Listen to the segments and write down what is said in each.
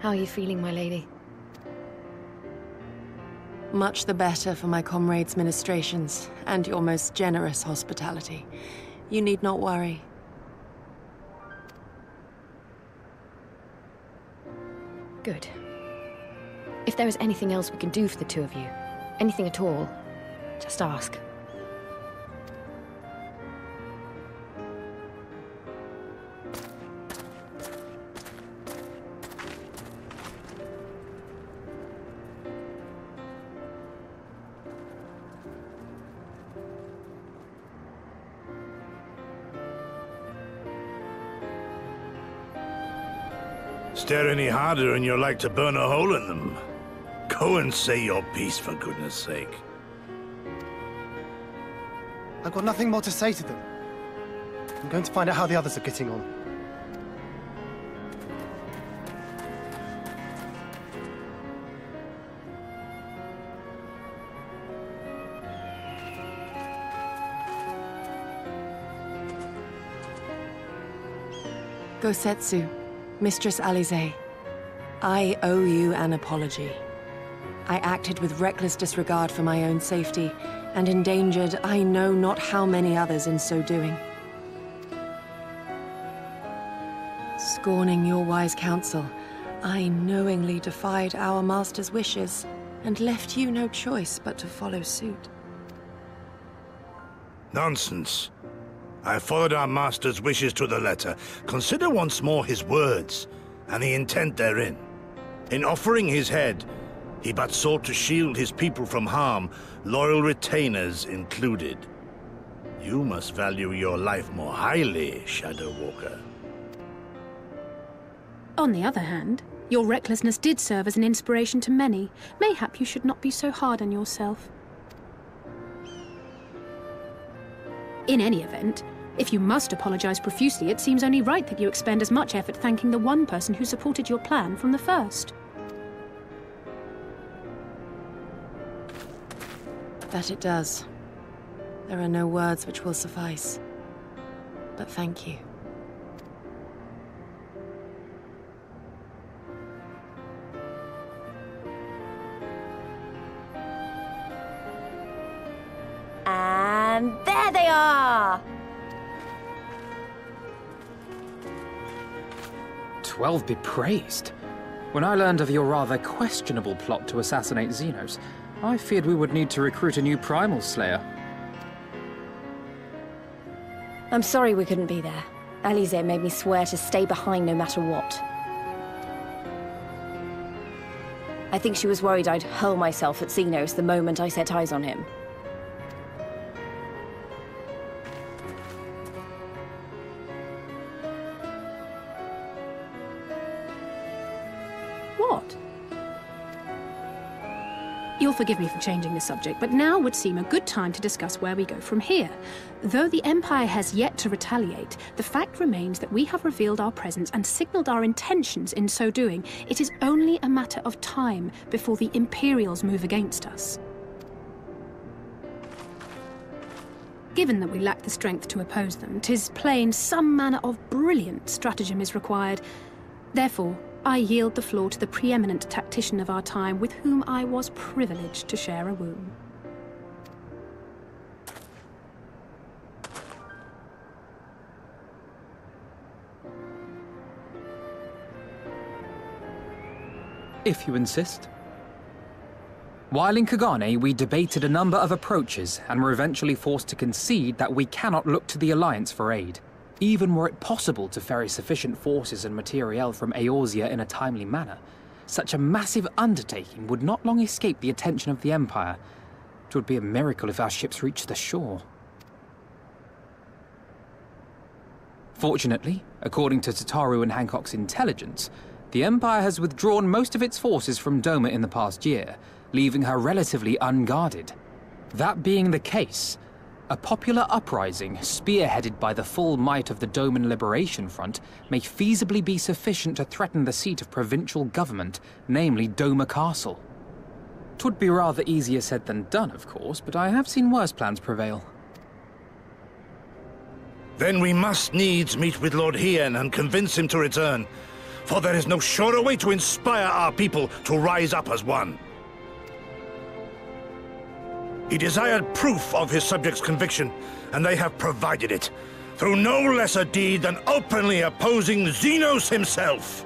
How are you feeling, my lady? Much the better for my comrades' ministrations, and your most generous hospitality. You need not worry. Good. If there is anything else we can do for the two of you, anything at all, just ask. Stare any harder and you're like to burn a hole in them. Go and say your piece, for goodness sake. I've got nothing more to say to them. I'm going to find out how the others are getting on. Gosetsu, Mistress Alize, I owe you an apology. I acted with reckless disregard for my own safety, and endangered I know not how many others in so doing. Scorning your wise counsel, I knowingly defied our master's wishes, and left you no choice but to follow suit. Nonsense. I followed our master's wishes to the letter. Consider once more his words, and the intent therein. In offering his head, he but sought to shield his people from harm, loyal retainers included. You must value your life more highly, Shadow Walker. On the other hand, your recklessness did serve as an inspiration to many. Mayhap you should not be so hard on yourself. In any event, if you must apologize profusely, it seems only right that you expend as much effort thanking the one person who supported your plan from the first. That it does. There are no words which will suffice. But thank you. And there they are! 12 be praised. When I learned of your rather questionable plot to assassinate Xenos, I feared we would need to recruit a new Primal Slayer. I'm sorry we couldn't be there. Alize made me swear to stay behind no matter what. I think she was worried I'd hurl myself at Xenos the moment I set eyes on him. What? You'll forgive me for changing the subject, but now would seem a good time to discuss where we go from here. Though the Empire has yet to retaliate, the fact remains that we have revealed our presence and signaled our intentions in so doing. It is only a matter of time before the Imperials move against us. Given that we lack the strength to oppose them, 'tis plain some manner of brilliant stratagem is required. Therefore, I yield the floor to the preeminent tactician of our time, with whom I was privileged to share a womb. If you insist. While in Kagane, we debated a number of approaches and were eventually forced to concede that we cannot look to the Alliance for aid. Even were it possible to ferry sufficient forces and materiel from Eorzea in a timely manner, such a massive undertaking would not long escape the attention of the Empire. It would be a miracle if our ships reached the shore. Fortunately, according to Tataru and Hancock's intelligence, the Empire has withdrawn most of its forces from Doma in the past year, leaving her relatively unguarded. That being the case, a popular uprising, spearheaded by the full might of the Doman Liberation Front, may feasibly be sufficient to threaten the seat of provincial government, namely Doma Castle. 'Twould be rather easier said than done, of course, but I have seen worse plans prevail. Then we must needs meet with Lord Hien and convince him to return. for there is no surer way to inspire our people to rise up as one. He desired proof of his subjects' conviction, and they have provided it, through no less a deed than openly opposing Xenos himself.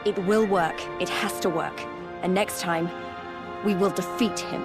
It will work. It has to work. And next time, we will defeat him.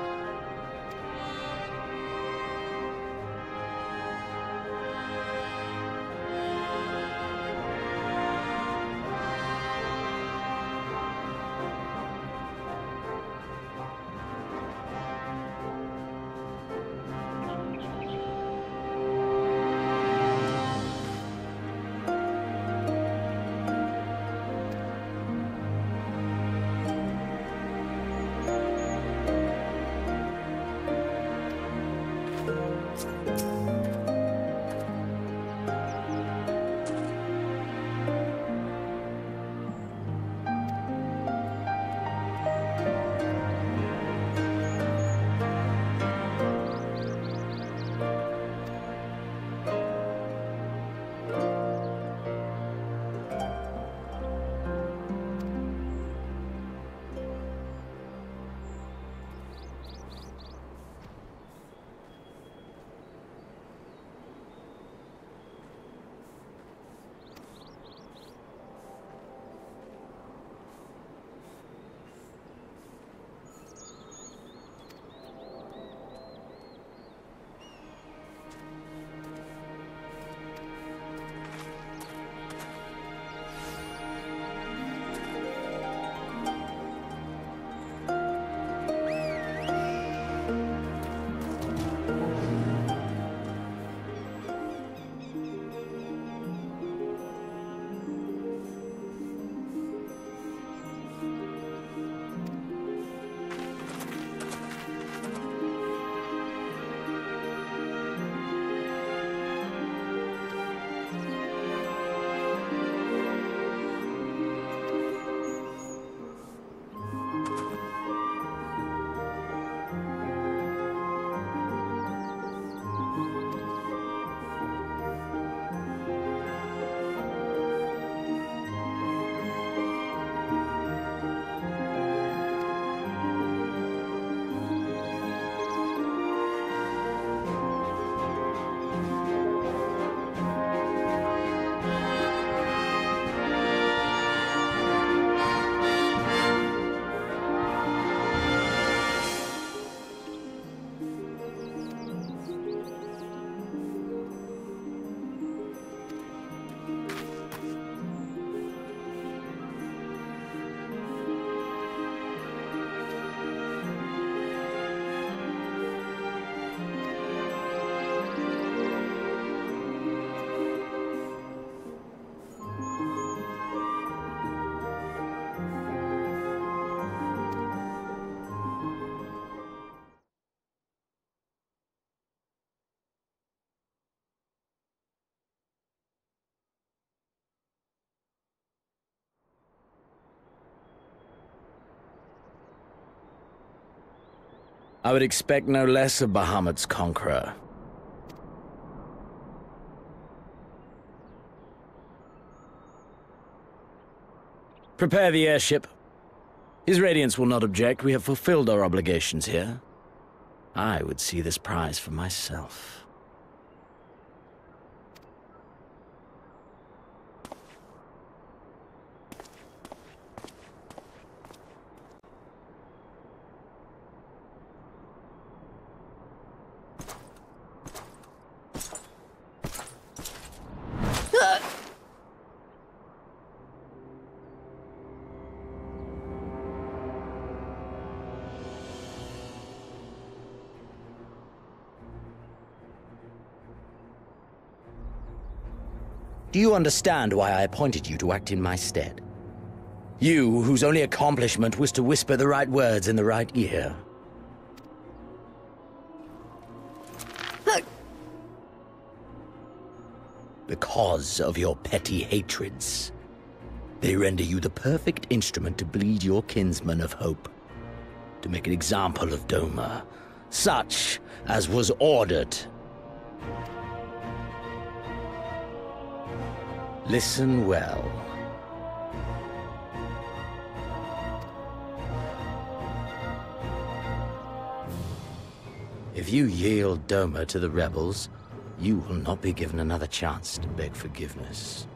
I would expect no less of Bahamut's conqueror. Prepare the airship. His Radiance will not object. We have fulfilled our obligations here. I would see this prize for myself. Do you understand why I appointed you to act in my stead? You, whose only accomplishment was to whisper the right words in the right ear. Because of your petty hatreds, they render you the perfect instrument to bleed your kinsman of hope, to make an example of Doma, such as was ordered Listen well. If you yield Doma to the rebels, you will not be given another chance to beg forgiveness.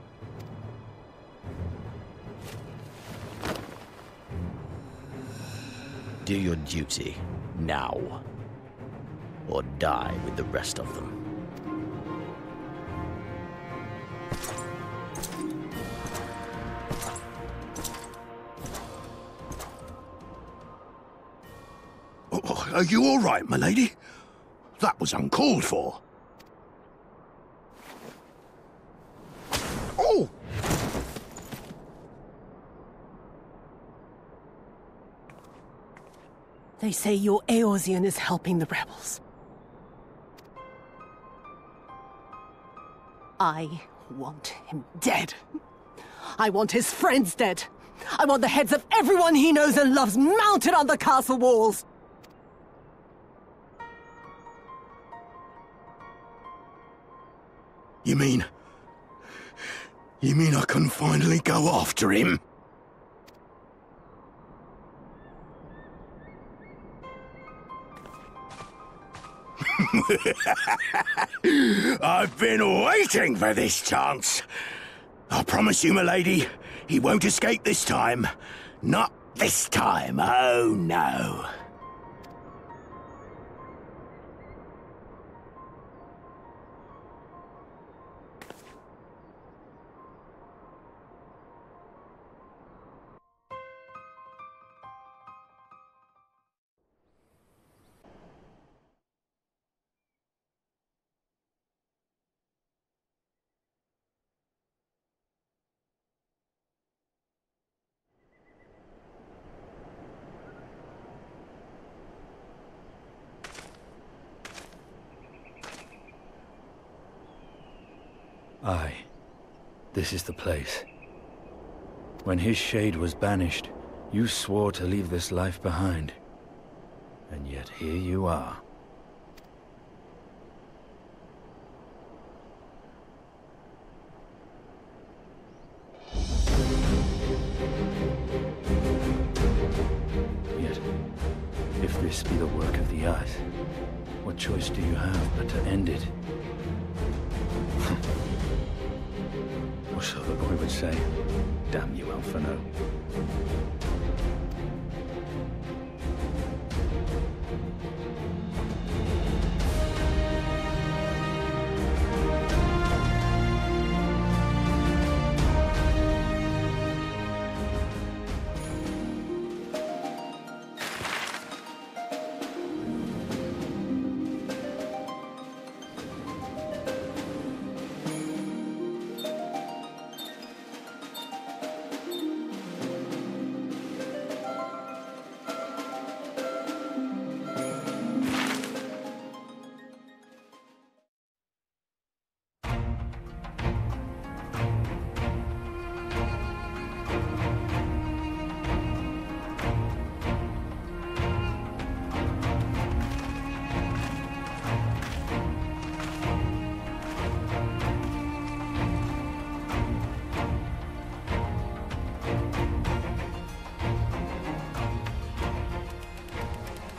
Do your duty, now. Or die with the rest of them. Are you all right, my lady? That was uncalled for. Oh! They say your Eorzean is helping the rebels. I want him dead. I want his friends dead. I want the heads of everyone he knows and loves mounted on the castle walls. You mean I can finally go after him? I've been waiting for this chance. I promise you, milady, he won't escape this time. Not this time, oh no. Aye, this is the place. When his shade was banished, you swore to leave this life behind. And yet here you are. Yet, if this be the work of the Earth, what choice do you have but to end it? Or so the boy would say. Damn you, Alphino.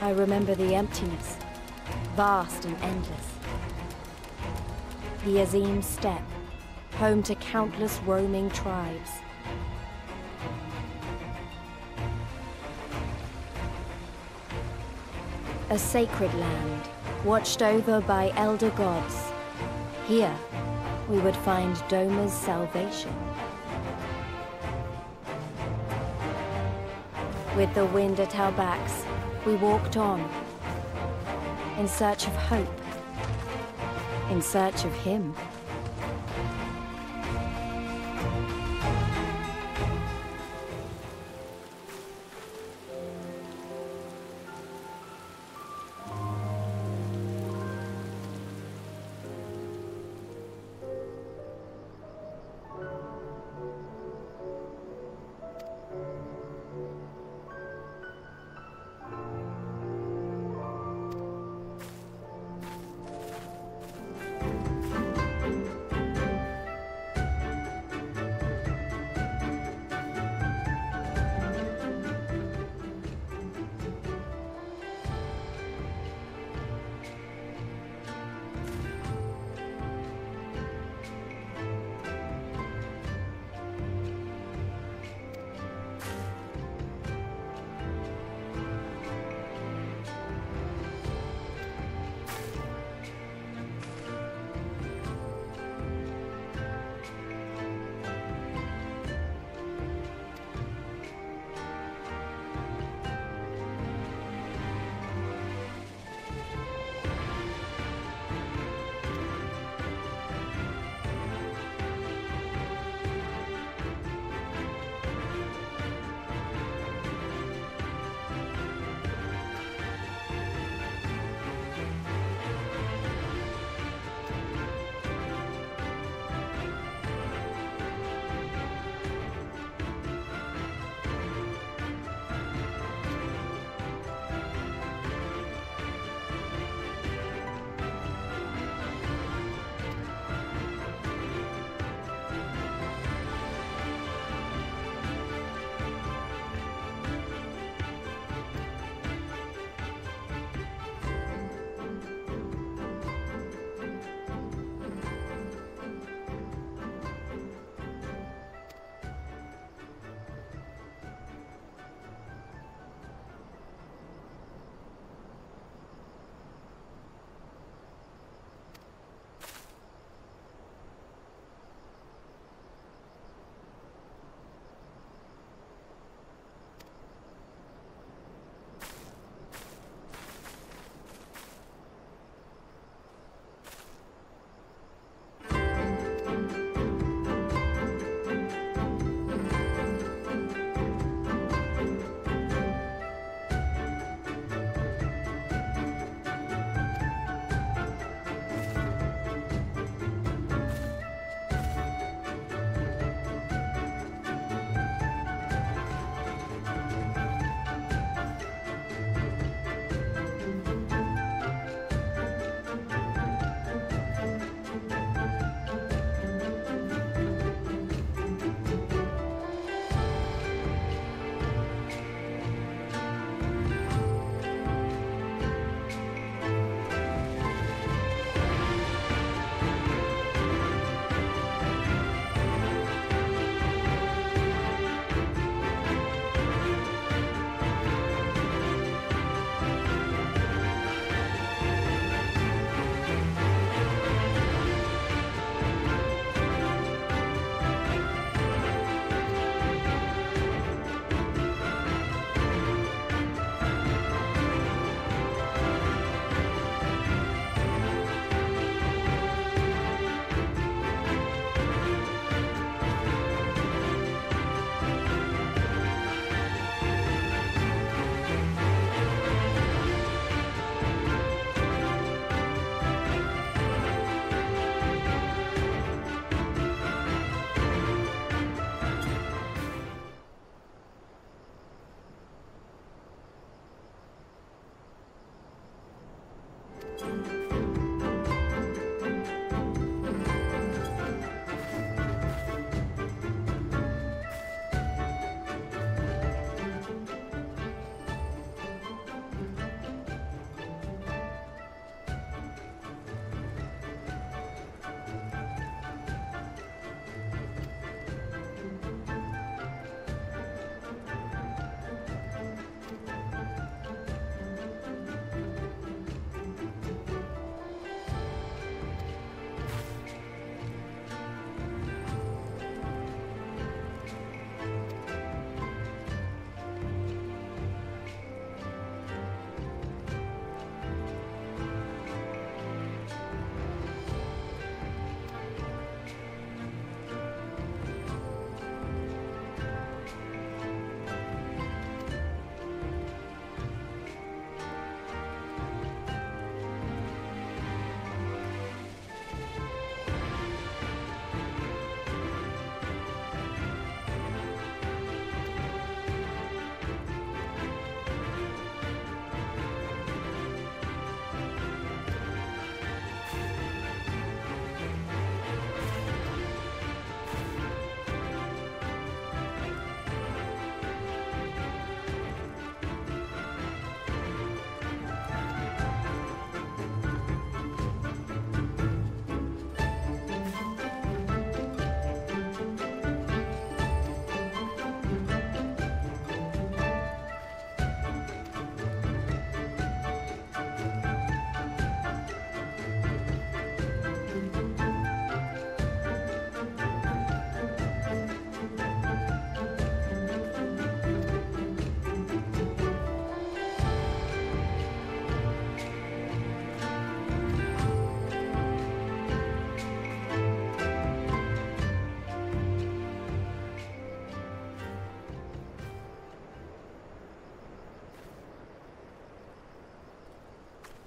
I remember the emptiness, vast and endless. The Azim Steppe, home to countless roaming tribes. A sacred land, watched over by elder gods. Here, we would find Doma's salvation. With the wind at our backs, we walked on, in search of hope, in search of him.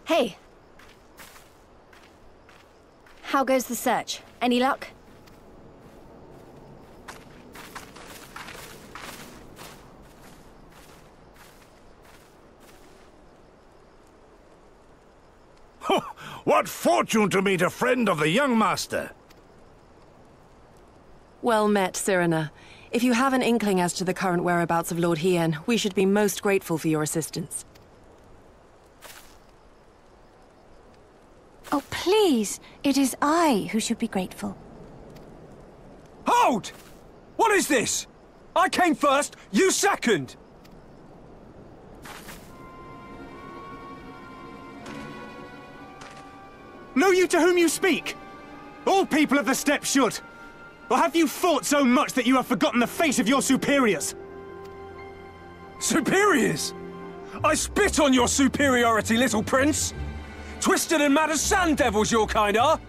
Hey! How goes the search? Any luck? What fortune to meet a friend of the young master! Well met, Cyrena. If you have an inkling as to the current whereabouts of Lord Hien, we should be most grateful for your assistance. Oh, please! It is I who should be grateful. Hold! What is this? I came first, you second! Know you to whom you speak? All people of the steppe should. Or have you fought so much that you have forgotten the fate of your superiors? Superiors? I spit on your superiority, little prince! Twisted and mad as sand devils your kind are!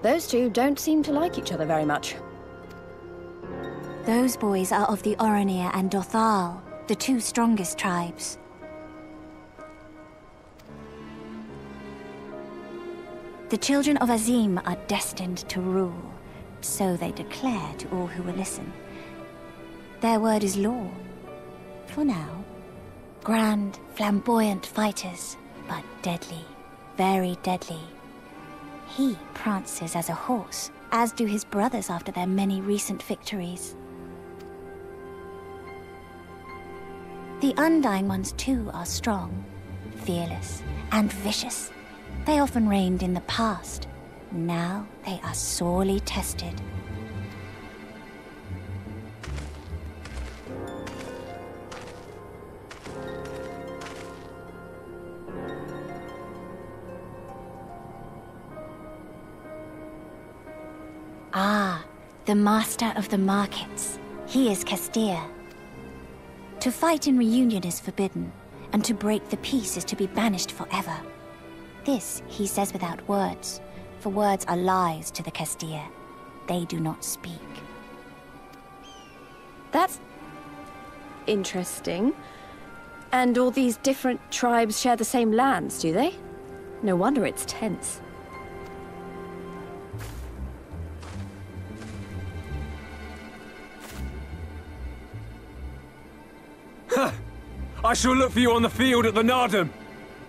Those two don't seem to like each other very much. Those boys are of the Oronir and Dothal, the two strongest tribes. The children of Azim are destined to rule, so they declare to all who will listen. Their word is law. For now. Grand, flamboyant fighters, but deadly. Very deadly. He prances as a horse, as do his brothers after their many recent victories. The Undying ones too are strong, fearless, and vicious. They often reigned in the past. Now they are sorely tested. Ah, the master of the markets. He is Castilla. To fight in reunion is forbidden, and to break the peace is to be banished forever. This he says without words, for words are lies to the Castilla. They do not speak. That's interesting. And all these different tribes share the same lands, do they? No wonder it's tense. I shall look for you on the field at the Nardum.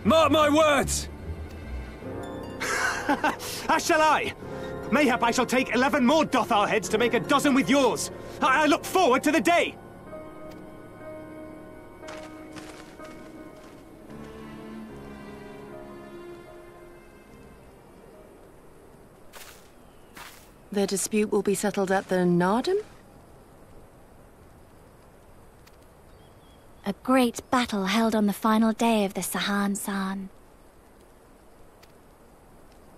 Mark my words! As shall I. Mayhap I shall take 11 more Dothal heads to make a dozen with yours. I look forward to the day! The dispute will be settled at the Nardum? A great battle held on the final day of the Sahan-San.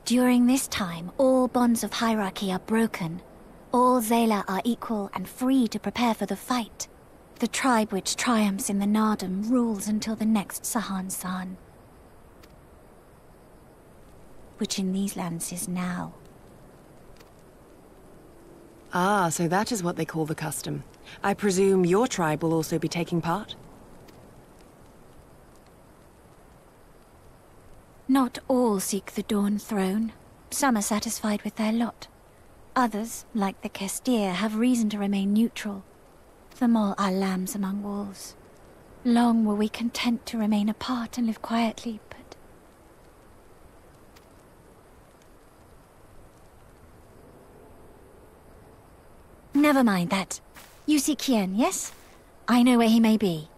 During this time, all bonds of hierarchy are broken. All Xaela are equal and free to prepare for the fight. The tribe which triumphs in the Nardum rules until the next Sahan-San. Which in these lands is now. Ah, so that is what they call the custom. I presume your tribe will also be taking part? Not all seek the Dawn Throne. Some are satisfied with their lot. Others, like the Castilla, have reason to remain neutral. Them all are lambs among wolves. Long were we content to remain apart and live quietly, but... Never mind that. You seek Hien, yes? I know where he may be.